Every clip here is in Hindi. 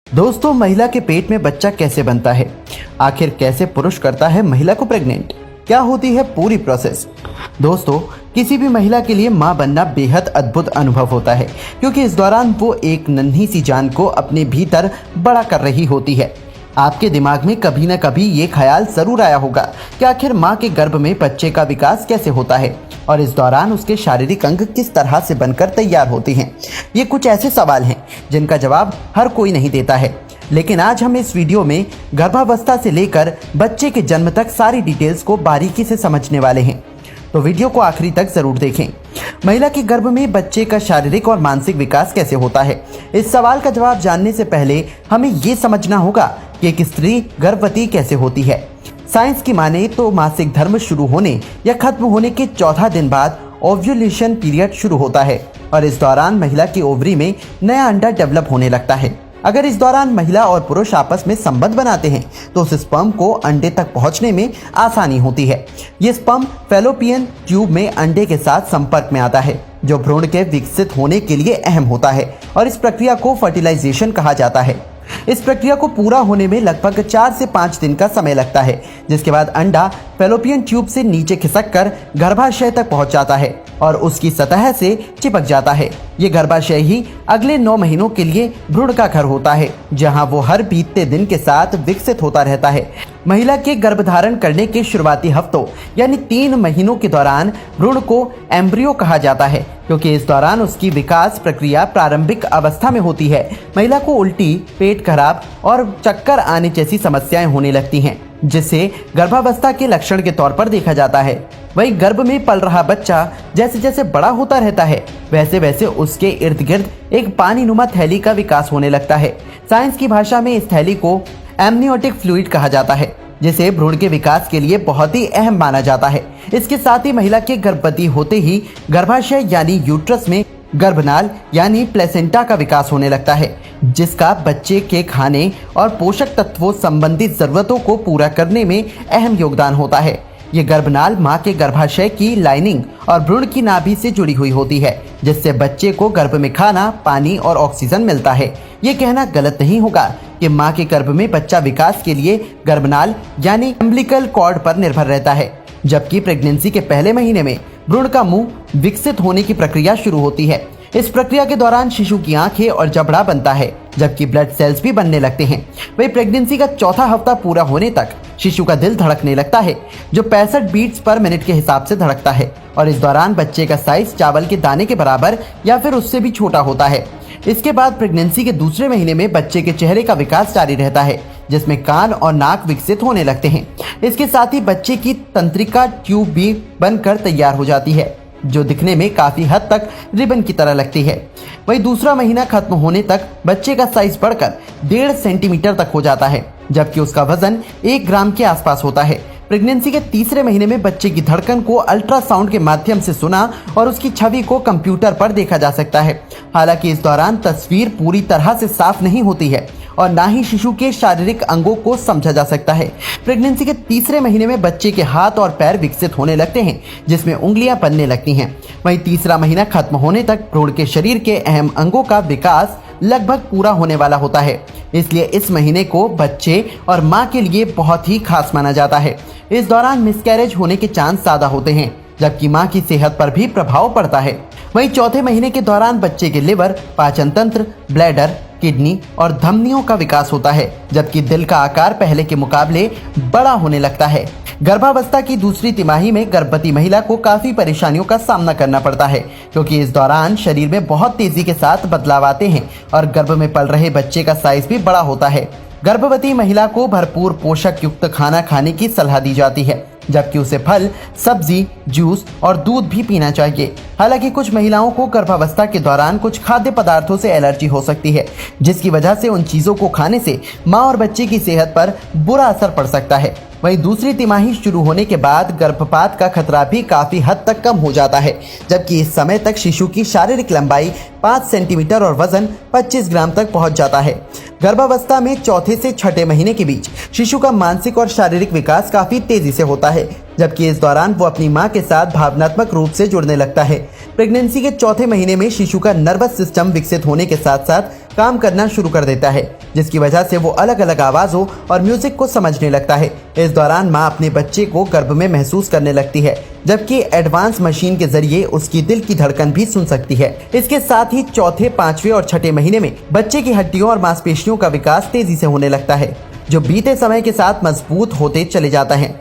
दोस्तों, महिला के पेट में बच्चा कैसे बनता है? आखिर कैसे पुरुष करता है महिला को प्रेग्नेंट? क्या होती है पूरी प्रोसेस? दोस्तों, किसी भी महिला के लिए मां बनना बेहद अद्भुत अनुभव होता है, क्योंकि इस दौरान वो एक नन्ही सी जान को अपने भीतर बड़ा कर रही होती है। आपके दिमाग में कभी न कभी ये ख्याल जरूर आया होगा कि आखिर माँ के गर्भ में बच्चे का विकास कैसे होता है और इस दौरान उसके शारीरिक अंग किस तरह से बनकर तैयार होते हैं। ये कुछ ऐसे सवाल हैं जिनका जवाब हर कोई नहीं देता है, लेकिन आज हम इस वीडियो में गर्भावस्था से लेकर बच्चे के जन्म तक सारी डिटेल्स को बारीकी से समझने वाले हैं, तो वीडियो को आखिरी तक जरूर देखें। महिला के गर्भ में बच्चे का शारीरिक और मानसिक विकास कैसे होता है? इस सवाल का जवाब जानने से पहले हमें ये समझना होगा कि एक स्त्री गर्भवती कैसे होती है। साइंस की माने तो मासिक धर्म शुरू होने या खत्म होने के 14 दिन बाद ओव्यूलेशन पीरियड शुरू होता है और इस दौरान महिला की ओवरी में नया अंडा डेवलप होने लगता है। अगर इस दौरान महिला और पुरुष आपस में संबंध बनाते हैं तो उस स्पर्म को अंडे तक पहुंचने में आसानी होती है। ये स्पर्म फैलोपियन ट्यूब में अंडे के साथ संपर्क में आता है, जो भ्रूण के विकसित होने के लिए अहम होता है और इस प्रक्रिया को फर्टिलाइजेशन कहा जाता है। इस प्रक्रिया को पूरा होने में लगभग 4 से 5 दिन का समय लगता है, जिसके बाद अंडा फैलोपियन ट्यूब से नीचे खिसककर गर्भाशय तक पहुंच जाता है और उसकी सतह से चिपक जाता है। ये गर्भाशय ही अगले 9 महीनों के लिए भ्रूण का घर होता है, जहां वो हर बीतते दिन के साथ विकसित होता रहता है। महिला के गर्भधारण करने के शुरुआती हफ्तों यानी 3 महीनों के दौरान भ्रूण को एम्ब्रियो कहा जाता है, क्योंकि इस दौरान उसकी विकास प्रक्रिया प्रारंभिक अवस्था में होती है। महिला को उल्टी, पेट खराब और चक्कर आने जैसी समस्याएं होने लगती हैं, जिसे गर्भावस्था के लक्षण के तौर पर देखा जाता है। वहीं गर्भ में पल रहा बच्चा जैसे जैसे बड़ा होता रहता है, वैसे वैसे उसके इर्द गिर्द एक पानीनुमा थैली का विकास होने लगता है। साइंस की भाषा में इस थैली को एमनियोटिक फ्लूइड कहा जाता है, जिसे भ्रूण के विकास के लिए बहुत ही अहम माना जाता है। इसके साथ ही महिला के गर्भवती होते ही गर्भाशय यानी यूट्रस में गर्भनाल यानी प्लेसेंटा का विकास होने लगता है, जिसका बच्चे के खाने और पोषक तत्वों संबंधित जरूरतों को पूरा करने में अहम योगदान होता है। ये गर्भनाल मां के गर्भाशय की लाइनिंग और भ्रूण की नाभि से जुड़ी हुई होती है, जिससे बच्चे को गर्भ में खाना, पानी और ऑक्सीजन मिलता है। ये कहना गलत नहीं होगा कि मां के गर्भ में बच्चा विकास के लिए गर्भनाल यानी अम्बिलिकल कॉर्ड पर निर्भर रहता है, जबकि प्रेगनेंसी के पहले महीने में भ्रूण का मुंह विकसित होने की प्रक्रिया शुरू होती है। इस प्रक्रिया के दौरान शिशु की आंखें और जबड़ा बनता है, जबकि ब्लड सेल्स भी बनने लगते हैं। वही प्रेगनेंसी का चौथा हफ्ता पूरा होने तक शिशु का दिल धड़कने लगता है, जो 65 बीट्स पर मिनट के हिसाब से धड़कता है और इस दौरान बच्चे का साइज चावल के दाने के बराबर या फिर उससे भी छोटा होता है। इसके बाद प्रेगनेंसी के दूसरे महीने में बच्चे के चेहरे का विकास जारी रहता है, जिसमें कान और नाक विकसित होने लगते हैं। इसके साथ ही बच्चे की तंत्रिका ट्यूब भी बनकर तैयार हो जाती है, जो दिखने में काफी हद तक रिबन की तरह लगती है। वही दूसरा महीना खत्म होने तक बच्चे का साइज बढ़कर 1.5 सेंटीमीटर तक हो जाता है, जबकि उसका वजन 1 ग्राम के आसपास होता है। प्रेगनेंसी के तीसरे महीने में बच्चे की धड़कन को अल्ट्रासाउंड के माध्यम से सुना और उसकी छवि को कंप्यूटर पर देखा जा सकता है। हालांकि इस दौरान तस्वीर पूरी तरह से साफ नहीं होती है और ना ही शिशु के शारीरिक अंगों को समझा जा सकता है। प्रेगनेंसी के तीसरे महीने में बच्चे के हाथ और पैर विकसित होने लगते हैं, जिसमें उंगलियां बनने लगती हैं। वहीं तीसरा महीना खत्म होने तक भ्रूण के शरीर के अहम अंगों का विकास लगभग पूरा होने वाला होता है। इसलिए इस महीने को बच्चे और माँ के लिए बहुत ही खास माना जाता है। इस दौरान मिसकैरेज होने के चांस ज्यादा होते हैं, जबकि माँ की सेहत पर भी प्रभाव पड़ता है। वहीं चौथे महीने के दौरान बच्चे के लिवर, पाचन तंत्र, ब्लैडर, किडनी और धमनियों का विकास होता है, जबकि दिल का आकार पहले के मुकाबले बड़ा होने लगता है। गर्भावस्था की दूसरी तिमाही में गर्भवती महिला को काफी परेशानियों का सामना करना पड़ता है, क्योंकि इस दौरान शरीर में बहुत तेजी के साथ बदलाव आते हैं और गर्भ में पल रहे बच्चे का साइज भी बड़ा होता है। गर्भवती महिला को भरपूर पोषक युक्त खाना खाने की सलाह दी जाती है, जबकि उसे फल, सब्जी, जूस और दूध भी पीना चाहिए। हालांकि कुछ महिलाओं को गर्भावस्था के दौरान कुछ खाद्य पदार्थों से एलर्जी हो सकती है, जिसकी वजह से उन चीजों को खाने से मां और बच्चे की सेहत पर बुरा असर पड़ सकता है। वहीं दूसरी तिमाही शुरू होने के बाद गर्भपात का खतरा भी काफी हद तक कम हो जाता है, जबकि इस समय तक शिशु की शारीरिक लंबाई 5 सेंटीमीटर और वजन 25 ग्राम तक पहुंच जाता है। गर्भावस्था में चौथे से छठे महीने के बीच शिशु का मानसिक और शारीरिक विकास काफी तेजी से होता है, जबकि इस दौरान वो अपनी मां के साथ भावनात्मक रूप से जुड़ने लगता है। प्रेगनेंसी के चौथे महीने में शिशु का नर्वस सिस्टम विकसित होने के साथ साथ काम करना शुरू कर देता है, जिसकी वजह से वो अलग अलग आवाज़ों और म्यूजिक को समझने लगता है। इस दौरान माँ अपने बच्चे को गर्भ में महसूस करने लगती है, जबकि एडवांस मशीन के जरिए उसकी दिल की धड़कन भी सुन सकती है। इसके साथ ही चौथे, 5वें और 6ठे महीने में बच्चे की हड्डियों और मांसपेशियों का विकास तेजी से होने लगता है, जो बीते समय के साथ मजबूत होते चले जाता है।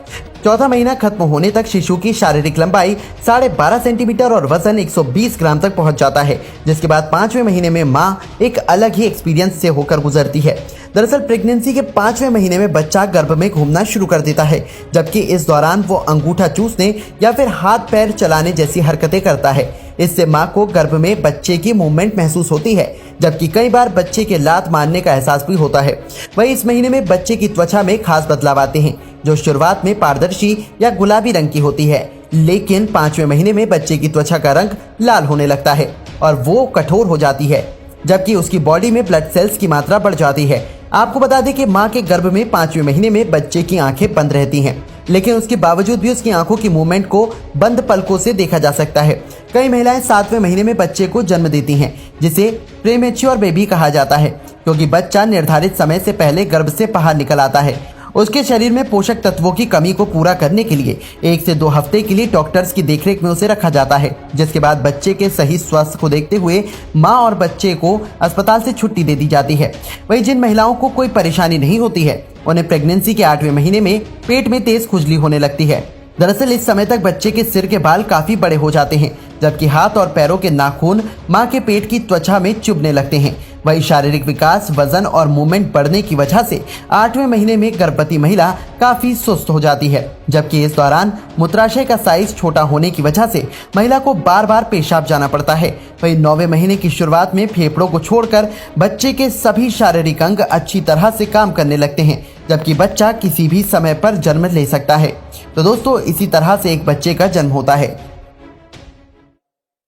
चौथा महीना खत्म होने तक शिशु की शारीरिक लंबाई 12.5 सेंटीमीटर और वजन 120 ग्राम तक पहुंच जाता है, जिसके बाद 5वें महीने में माँ एक अलग ही एक्सपीरियंस से होकर गुजरती है। दरअसल प्रेगनेंसी के 5वें महीने में बच्चा गर्भ में घूमना शुरू कर देता है, जबकि इस दौरान वो अंगूठा चूसने या फिर हाथ पैर चलाने जैसी हरकतें करता है। इससे माँ को गर्भ में बच्चे की मूवमेंट महसूस होती है, जबकि कई बार बच्चे के लात मारने का एहसास भी होता है। वहीं इस महीने में बच्चे की त्वचा में खास बदलाव आते हैं, जो शुरुआत में पारदर्शी या गुलाबी रंग की होती है, लेकिन 5वें महीने में बच्चे की त्वचा का रंग लाल होने लगता है और वो कठोर हो जाती है, जबकि उसकी बॉडी में ब्लड सेल्स की मात्रा बढ़ जाती है। आपको बता दें कि माँ के गर्भ में 5वें महीने में बच्चे की आंखें बंद रहती हैं, लेकिन उसके बावजूद भी उसकी आंखों की मूवमेंट को बंद पलकों से देखा जा सकता है। कई महिलाएं 7वें महीने में बच्चे को जन्म देती हैं, जिसे प्रीमेच्योर बेबी कहा जाता है, क्योंकि बच्चा निर्धारित समय से पहले गर्भ से बाहर निकल आता है। उसके शरीर में पोषक तत्वों की कमी को पूरा करने के लिए 1 से 2 हफ्ते के लिए डॉक्टर्स की देखरेख में उसे रखा जाता है, जिसके बाद बच्चे के सही स्वास्थ्य को देखते हुए माँ और बच्चे को अस्पताल से छुट्टी दे दी जाती है। वहीं जिन महिलाओं को कोई परेशानी नहीं होती है, उन्हें प्रेगनेंसी के 8वें महीने में पेट में तेज खुजली होने लगती है। दरअसल इस समय तक बच्चे के सिर के बाल काफी बड़े हो जाते हैं, जबकि हाथ और पैरों के नाखून माँ के पेट की त्वचा में चुभने लगते हैं। वही शारीरिक विकास, वजन और मूवमेंट बढ़ने की वजह से 8वें महीने में गर्भवती महिला काफी सुस्त हो जाती है, जबकि इस दौरान मूत्राशय का साइज छोटा होने की वजह से महिला को बार बार पेशाब जाना पड़ता है। वही 9वें महीने की शुरुआत में फेफड़ों को छोड़कर बच्चे के सभी शारीरिक अंग अच्छी तरह से काम करने लगते हैं, जबकि बच्चा किसी भी समय पर जन्म ले सकता है। तो दोस्तों, इसी तरह से एक बच्चे का जन्म होता है।